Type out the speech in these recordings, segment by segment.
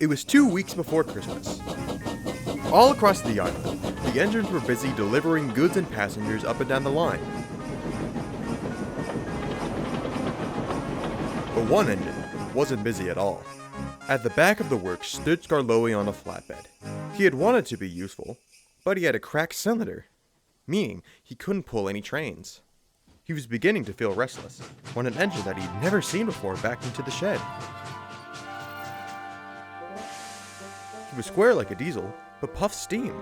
It was 2 weeks before Christmas. All across the island, the engines were busy delivering goods and passengers up and down the line. But one engine wasn't busy at all. At the back of the works stood Skarloey on a flatbed. He had wanted to be useful, but he had a cracked cylinder, meaning he couldn't pull any trains. He was beginning to feel restless when an engine that he'd never seen before backed into the shed. He was square like a diesel, but puffed steam.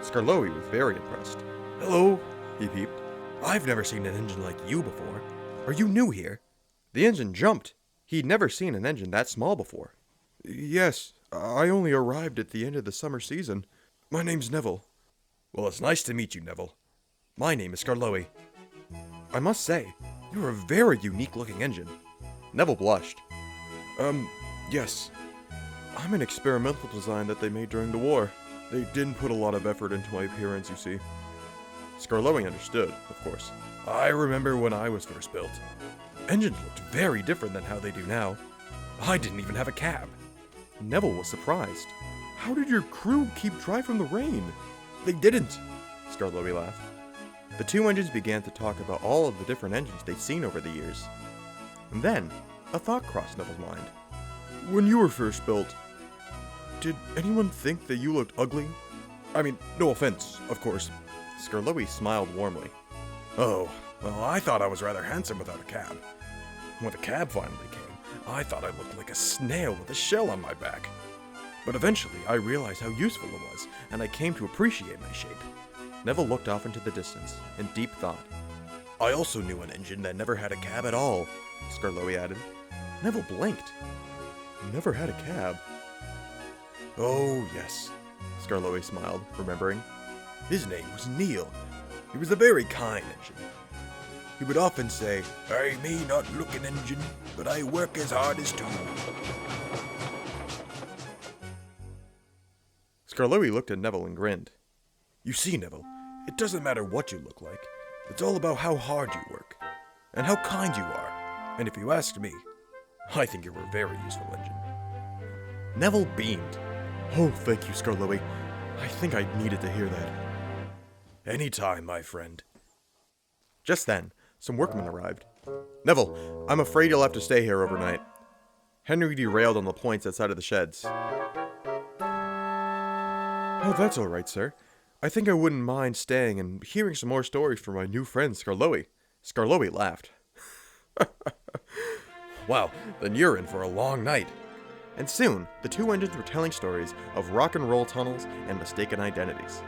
Skarloey was very impressed. "Hello," he peeped. "I've never seen an engine like you before. Are you new here?" The engine jumped. He'd never seen an engine that small before. "Yes, I only arrived at the end of the summer season. My name's Neville." "Well, it's nice to meet you, Neville. My name is Skarloey." "I must say, you're a very unique-looking engine." Neville blushed. Yes. I'm an experimental design that they made during the war. They didn't put a lot of effort into my appearance, you see." Skarloey understood, of course. "I remember when I was first built. Engines looked very different than how they do now. I didn't even have a cab." Neville was surprised. "How did your crew keep dry from the rain?" "They didn't," Skarloey laughed. The two engines began to talk about all of the different engines they'd seen over the years. And then, a thought crossed Neville's mind. "When you were first built, did anyone think that you looked ugly? I mean, no offense, of course." Skarloey smiled warmly. "Oh, well, I thought I was rather handsome without a cab. When the cab finally came, I thought I looked like a snail with a shell on my back. But eventually, I realized how useful it was, and I came to appreciate my shape." Neville looked off into the distance, in deep thought. "I also knew an engine that never had a cab at all," Skarloey added. Neville blinked. "Never had a cab?" "Oh, yes," Skarloey smiled, remembering. "His name was Neil. He was a very kind engine. He would often say, 'I may not look an engine, but I work as hard as two.'" Skarloey looked at Neville and grinned. "You see, Neville, it doesn't matter what you look like. It's all about how hard you work, and how kind you are. And if you ask me, I think you're a very useful engine." Neville beamed. "Oh, thank you, Skarloey. I think I needed to hear that." "Anytime, my friend." Just then, some workmen arrived. "Neville, I'm afraid you'll have to stay here overnight." Henry derailed on the points outside of the sheds. "Oh, that's all right, sir. I think I wouldn't mind staying and hearing some more stories from my new friend, Skarloey." Skarloey laughed. "Well, then you're in for a long night." And soon, the two engines were telling stories of rock and roll tunnels and mistaken identities.